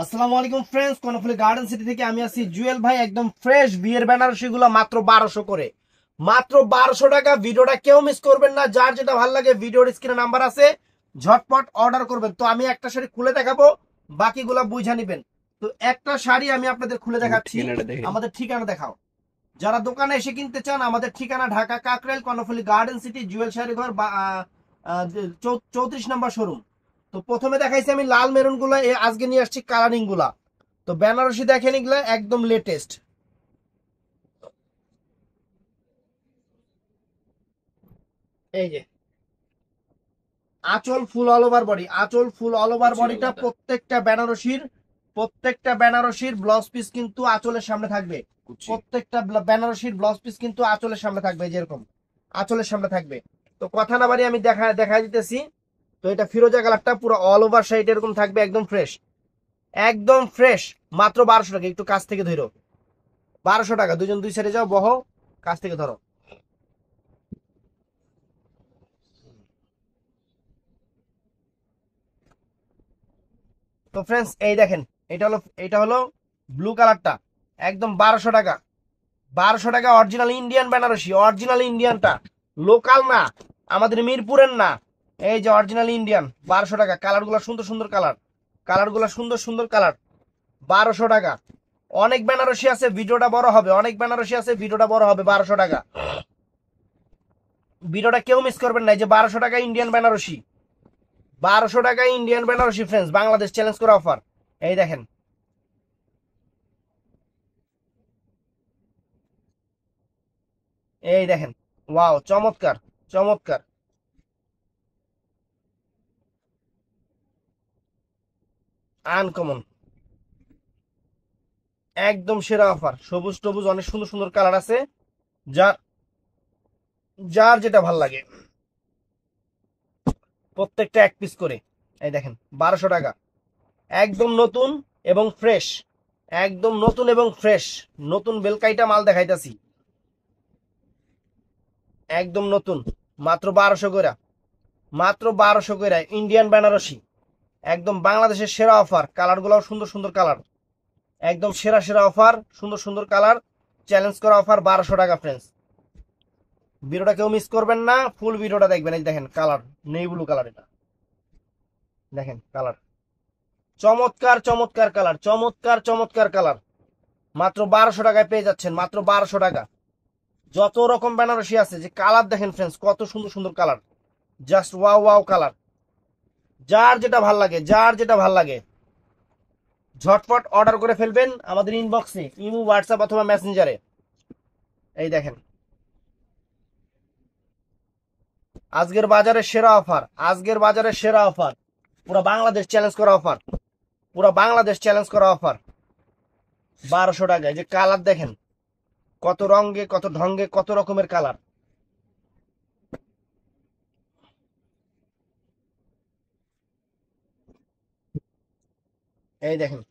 আসসালামু আলাইকুম friends, Karnaphuli garden city থেকে আমি আছি জুয়েল ভাই। একদম ফ্রেশ বিয়ের বেনারসি গুলো মাত্র 1200 করে, মাত্র 1200 টাকা। ভিডিওটা কেউ মিস করবেন না। যার যেটা ভালো লাগে ভিডিওর স্ক্রিনে নাম্বার আছে, ঝটপট অর্ডার করবেন। তো আমি একটা শাড়ি খুলে দেখাবো, বাকিগুলা বুঝে নিবেন। তো একটা শাড়ি আমি আপনাদের খুলে দেখাচ্ছি। আমাদের ঠিকানা দেখাও। যারা দোকানে এসে কিনতে চান, আমাদের ঠিকানা ঢাকা কাকরাইল, কর্ণফুলী গার্ডেন সিটি, জুয়েল শাড়ি ঘর, 34 নম্বর শোরুম। তো প্রথমে দেখাইছি আমি লাল মেরুন গুলা, আজকে নিয়ে আসছি কালারিং গুলা। তো বেনারসি দেখেন, এগুলা একদম লেটেস্ট। এই যে আঁচল ফুল অল ওভার বডি, আঁচল ফুল অল ওভার বডিটা প্রত্যেকটা বেনারসির ব্লাউজ পিস কিন্তু আঁচলের সামনে থাকবে। প্রত্যেকটা বেনারসির ব্লাউজ পিস কিন্তু আঁচলের সামনে থাকবে, যেরকম আঁচলের সামনে থাকবে। তো কথা না বাড়ি আমি দেখা দিতেছি। তো এটা ফিরোজা কালারটা পুরো অল ওভার সাইড এরকম থাকবে, একদম ফ্রেশ, একদম ফ্রেশ। মাত্র 1200 টাকা। একটু কাছ থেকে ধরো, 1200 টাকা। দুজন দুই সাইডে যাও, বহ, কাছ থেকে ধরো। তো ফ্রেন্ডস এই দেখেন, এটা হলো ব্লু কালারটা, একদম 1200 টাকা। 1200 টাকা অরিজিনাল ইন্ডিয়ান বেনারসি, অরিজিনাল ইন্ডিয়ানটা, লোকাল না, আমাদের মিরপুরের না। এই যে অরিজিনাল ইন্ডিয়ান, 1200 টাকা। কালার গুলা সুন্দর সুন্দর কালার, কালার গুলা সুন্দর সুন্দর কালার, 1200 টাকা। অনেক বেনারসি আছে, ভিডিওটা বড় হবে, অনেক বেনারসি আছে, ভিডিওটা বড় হবে। 1200 টাকা, ভিডিওটা কেউ মিস করবেন না। এই যে 1200 টাকা ইন্ডিয়ান বেনারসি, 1200 টাকা Indian Banarasi friends, Bangladesh challenge করা অফার। এই দেখেন, এই দেখেন, ওয়াও, চমৎকার, চমৎকার, আনকমন, একদম সেরা অফার। সবুজ টবুজ অনেক সুন্দর সুন্দর কালার আছে, যার যার যেটা ভাল লাগে। প্রত্যেকটা এক পিস করে। এই দেখেন, 1200 টাকা, একদম নতুন এবং ফ্রেশ, একদম নতুন এবং ফ্রেশ। নতুন বেলকাইটা মাল দেখাইতাছি, একদম নতুন, মাত্র 1200 করে, মাত্র 1200 করে ইন্ডিয়ান বেনারসি। একদম বাংলাদেশের সেরা অফার। কালার গুলাও সুন্দর সুন্দর কালার, একদম সেরা সেরা অফার, সুন্দর সুন্দর কালার, চ্যালেঞ্জ করা অফার। 1200 টাকা ফ্রেন্ডস, ভিডিওটা কেউ মিস করবেন না, ফুল ভিডিওটা দেখবেন। এই দেখেন কালার, নেই ব্লু কালার, এটা দেখেন কালার, চমৎকার চমৎকার কালার, চমৎকার চমৎকার কালার। মাত্র 1200 টাকায় পেয়ে যাচ্ছেন, মাত্র 1200 টাকা। যত রকম বেনারসি আছে, যে কালার দেখেন ফ্রেন্ডস, কত সুন্দর সুন্দর colour, just wow wow colour. যার যেটা ভাল লাগে, যার যেটা ভাল লাগে, ঝটপট অর্ডার করে ফেলবেন আমাদের ইনবক্সে, ইমো, হোয়াটসঅ্যাপ অথবা মেসেঞ্জারে। এই দেখেন, আজকের বাজারে সেরা অফার, আজকের বাজারে সেরা অফার, পুরো বাংলাদেশ চ্যালেঞ্জ করা অফার, পুরো বাংলাদেশ চ্যালেঞ্জ করা অফার। 1200 টাকায় যে কালার দেখেন, কত রঙে, কত ঢঙ্গে, কত রকমের কালার। এই দেখেন,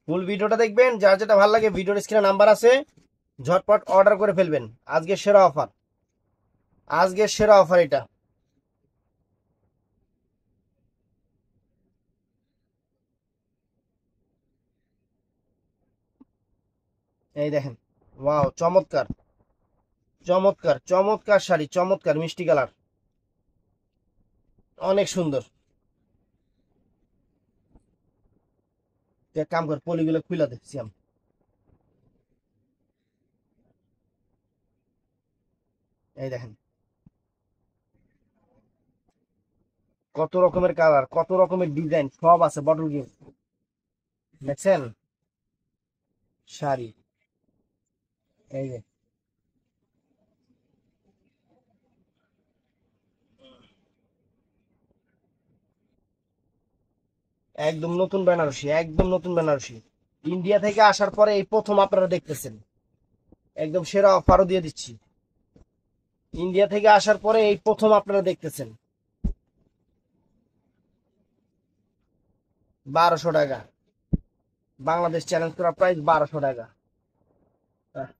ফুল ভিডিওটা দেখবেন। যার যেটা ভালো লাগে, ভিডিওর স্ক্রিনে নাম্বার আছে, ঝটপট অর্ডার করে ফেলবেন। আজকে সেরা অফার, আজকে সেরা অফার এটা। এই দেখেন, ওয়াও, চমৎকার, চমৎকার চমৎকার শাড়ি, চমৎকার মিষ্টি কালার, অনেক সুন্দর। তুই এক কাম কর, পলিগুলো খুলে দে সিয়াম। এই দেখেন, কত রকমের কালার, কত রকমের ডিজাইন, সব আছে বটল গেম। দেখছেন শাড়ি, এই যে একদম নতুন বেনারসি, একদম নতুন বেনারসি। ইন্ডিয়া থেকে আসার পরে এই প্রথম আপনারা দেখতেছেন। একদম সেরা অফারও দিয়ে দিচ্ছি। ইন্ডিয়া থেকে আসার পরে এই প্রথম আপনারা দেখতেছেন। 1200 টাকা, বাংলাদেশ চ্যালেঞ্জ করা প্রাইস 1200 টাকা। আহ,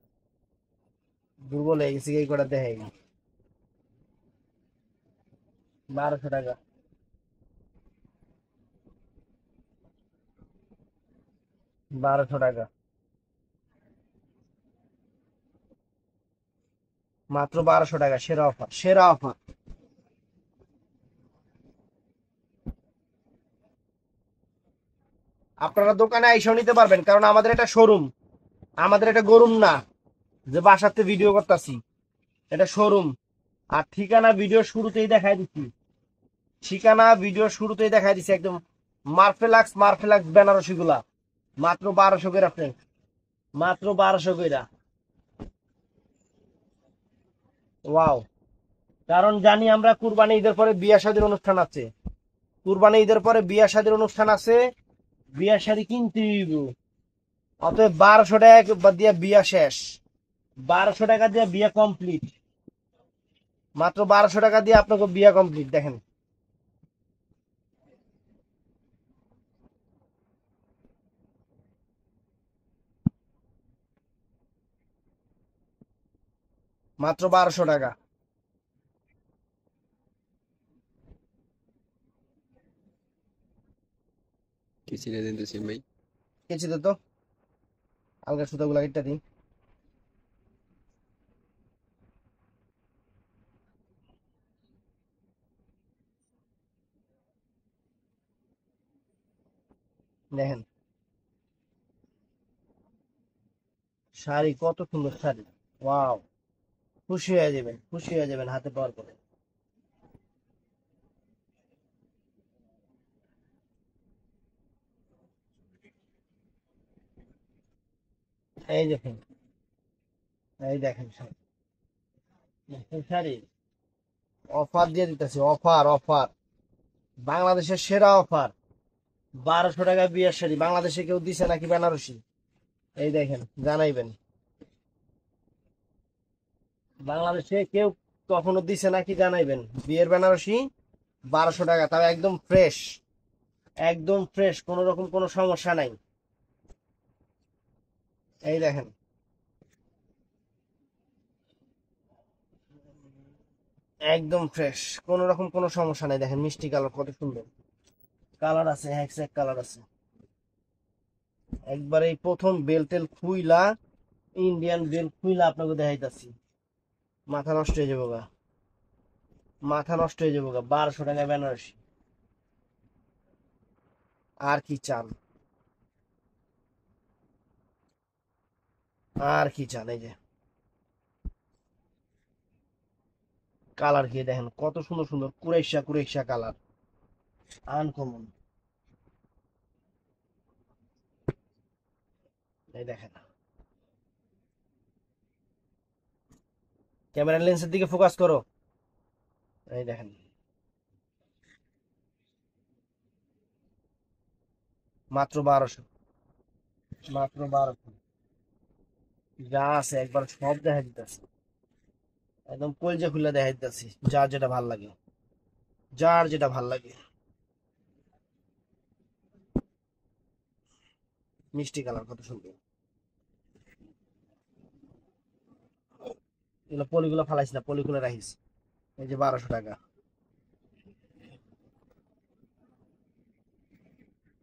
দুর্বল হয়ে গেছে, এই কটা দেখাই। 1200 টাকা। 1200 টাকা, মাত্র 1200 টাকা, সেরা অফার, সেরা অফার। আপনারা দোকানে আইসাও নিতে পারবেন, কারণ আমাদের এটা শোরুম, আমাদের এটা গরুম না যে বাসাতে ভিডিও করতেছি, এটা শোরুম। আর ঠিকানা ভিডিও শুরুতেই দেখাই দিচ্ছি, ঠিকানা ভিডিও শুরুতেই দেখাই দিচ্ছি একদম। মার্ফেলাক্স, মার্ফেলাক্স বেনারসি গুলা মাত্র 1200 করে, ফ্রেন্ড, মাত্র 1200 করে। ওয়াও। কারণ জানি আমরা কুরবানি ঈদের পরে বিয়া শাদীর অনুষ্ঠান আছে, কুরবানি ঈদের পরে বিয়া শাদীর অনুষ্ঠান আছে, বিয়া শাদী কিনতে হইব। অতএব 1200 টাকা দিয়ে বিয়া শেষ, 1200 টাকা দিয়ে বিয়া কমপ্লিট, মাত্র 1200 টাকা দিয়ে আপনাকে বিয়া কমপ্লিট। দেখেন, মাত্র 1200 টাকা। কিছু না দিতেছি ভাই। কেচি দে তো, আলগা সুতাগুলা কেটে দিই। দেখেন শাড়ি, কত সুন্দর শাড়ি, ওয়াও। খুশি হয়ে যাবেন, খুশি হয়ে যাবেন হাতে পাওয়ার পরে। এই দেখেন, এই দেখেন শাড়ি, দেখেন শাড়ি, অফার দিয়ে দিতেছি, অফার, অফার, বাংলাদেশের সেরা অফার। 1200 টাকা বিয়ের শাড়ি, বাংলাদেশে কেউ দিছে নাকি বেনারসি? এই দেখেন, জানাইবেন বাংলাদেশে কেউ কখনো দিছে নাকি, জানাইবেন। বিয়ের বেনারসি 1200 টাকা, তাও একদম ফ্রেশ, একদম ফ্রেশ, কোনো রকম কোনো সমস্যা নাই। এই দেখেন, একদম ফ্রেশ, কোনো রকম কোনো সমস্যা নাই। দেখেন মিষ্টি কালার, কত সুন্দর কালার আছে, হ্যাক্স এক কালার আছে। একবার এই প্রথম বেলটেল খুইলা, ইন্ডিয়ান বেল খুইলা আপনাকে দেখাইতাছি, মাথা নষ্ট হয়ে যাবো গা, মাথা নষ্ট হয়ে যাবো গা। 1200 টাকা বেনারসি, আর কি চান, আর কি চান? এই যে কালার কি দেখেন, কত সুন্দর সুন্দর কুরেশা, কুরেশা কালার, আনকমন। এই দেখেন, ক্যামেরা লেন্সের দিকে ফোকাস করো। এই দেখেন, মাত্র 1200, মাত্র 1200, যা আছে একবার সব দেখা দিতেছে, একদম কলজা খুলে দেখা দিতেছি, যার যেটা ভাল লাগে, যার যেটা ভাল লাগে। মিষ্টি কালার, কত সুন্দর। এগুলো পলিগুলো ফালাইস না, পলিগুলো রাখিস। এই যে 1200 টাকা,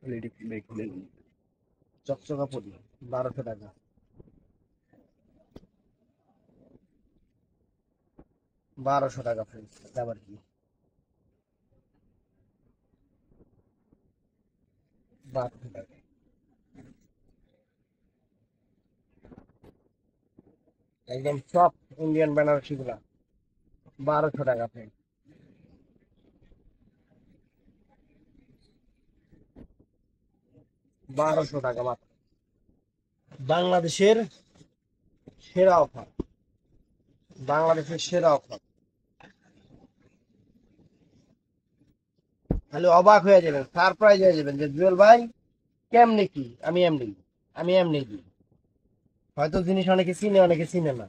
অলরেডি ব্যাগ খুলে নিন। চকচকা পলি, 1200 টাকা, 1200 টাকা ফ্রেন্ড, আবার কি, 1200 টাকা। একদম সব ইন্ডিয়ান বেনারসি গুলা 1200 টাকা ফ্রেন্ড, 1200 টাকা মাত্র। বাংলাদেশের সেরা অফার, বাংলাদেশের সেরা অফার। খালি অবাক হয়ে যাবেন, সারপ্রাইজ হয়ে যাবেন যে জুয়েল ভাই কেমনে কি, আমি এমনি, আমি এমনি কি। হয়তো জিনিস অনেকে চিনে, অনেকে চিনে না,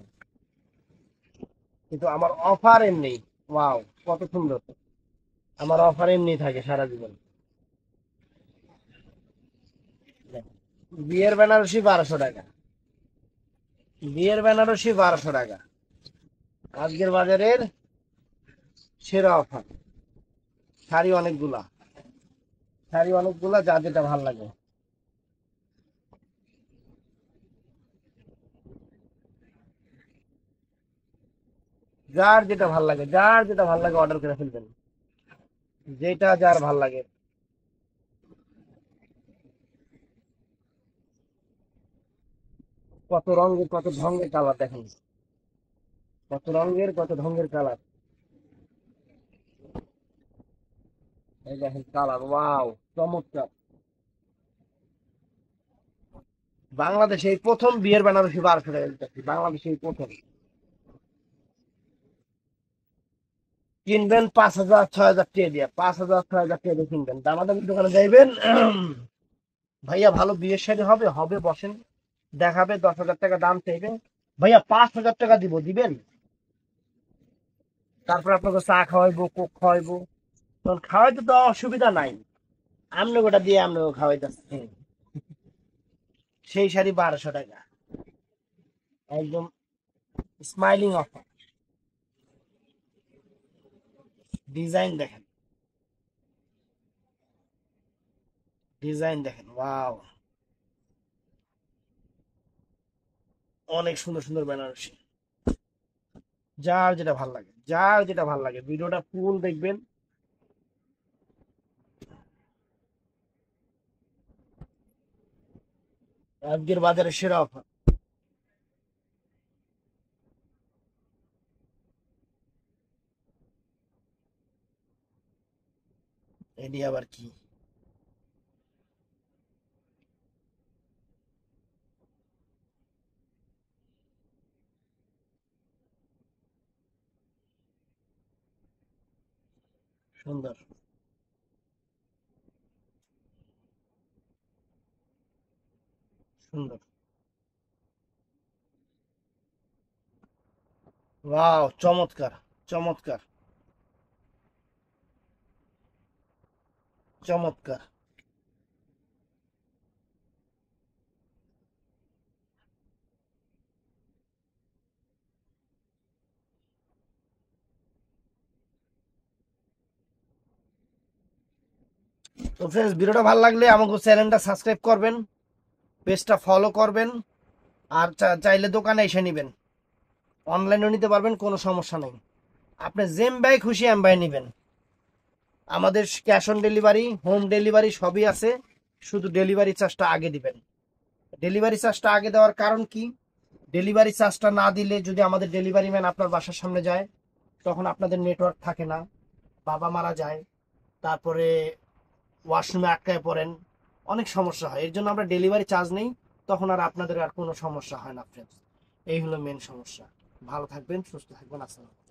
কিন্তু আমার অফার এমনি। ওয়াও, কত সুন্দর, আমার অফার এমনি থাকে সারা জীবন। বিয়ের বেনারসি 1200 টাকা, বিয়ের বেনারসি 1200 টাকা, আজকের বাজারের সেরা অফার। শাড়ি অনেকগুলা, শাড়ি অনেকগুলা, যার যেটা ভাল লাগে। যার যেটা ভাল লাগে, যার যেটা ভাল লাগে অর্ডার করে ফেলবেন, যেটা যার ভাল লাগে। কত রঙের কত ঢঙ্গের কালার দেখেন, কত রঙের কত ঢঙ্গের কালার। এই দেখেন কালার, ওয়াও, চমৎকার। বাংলাদেশে এই প্রথম বিয়ের বেনারসি 1200 টাকা দিতেছি, বাংলাদেশে এই প্রথম। কিনবেন 5,000 6,000 টাকা দিয়ে, 5,000 6,000 টাকা দিয়ে কিনবেন, দামাদামি দোকানে যাইবেন। ভাইয়া ভালো বিয়ের শাড়ি হবে, হবে বসেন, দেখাবে, 10,000 টাকা দাম চাইবে, ভাইয়া 5,000 টাকা দিব, দিবেন? তারপর আপনাকে চা খাওয়াইবো, কোক খাওয়াইবো, তখন খাওয়াইতে তো অসুবিধা নাই, আমনে গোটা দিয়ে আমনে খাওয়াইতেছে। সেই শাড়ি 1200 টাকা, একদম স্মাইলিং অফার। ডিজাইন দেখেন, ডিজাইন দেখেন, ওয়াও, অনেক সুন্দর সুন্দর বেনারসি। যার যেটা ভাল লাগে, যার যেটা ভাল লাগে, ভিডিওটা ফুল দেখবেন। আজকের বাজারে সেরা অফার। এটি আবার কি? সুন্দর, সুন্দর, ওয়াও, চমৎকার, চমৎকার, চমৎকার। তো ফ্রেন্ডস, ভিডিওটা ভালো লাগলে আমাকে চ্যানেলটা সাবস্ক্রাইব করবেন, পেজটা ফলো করবেন, আর চাইলে দোকানে এসে নেবেন, অনলাইনেও নিতে পারবেন, কোনো সমস্যা নেই। আপনি যেম বাই খুশি এম বাই নেবেন, আমাদের cash on delivery, home delivery সবই আছে, শুধু ডেলিভারি চার্জটা আগে দিবেন। ডেলিভারি চার্জটা আগে দেওয়ার কারণ কি? ডেলিভারি চার্জটা না দিলে যদি আমাদের ডেলিভারি ম্যান আপনার বাসার সামনে যায়, তখন আপনাদের নেটওয়ার্ক থাকে না, বাবা মারা যায়, তারপরে ওয়াশরুমে আটকায় পড়েন, অনেক সমস্যা হয়। এর জন্য আমরা ডেলিভারি চার্জ নেই, তখন আর আপনাদের আর কোনো সমস্যা হয় না ফ্রেন্ডস। এই হলো মেন সমস্যা। ভালো থাকবেন, সুস্থ থাকবেন, আসসালাম।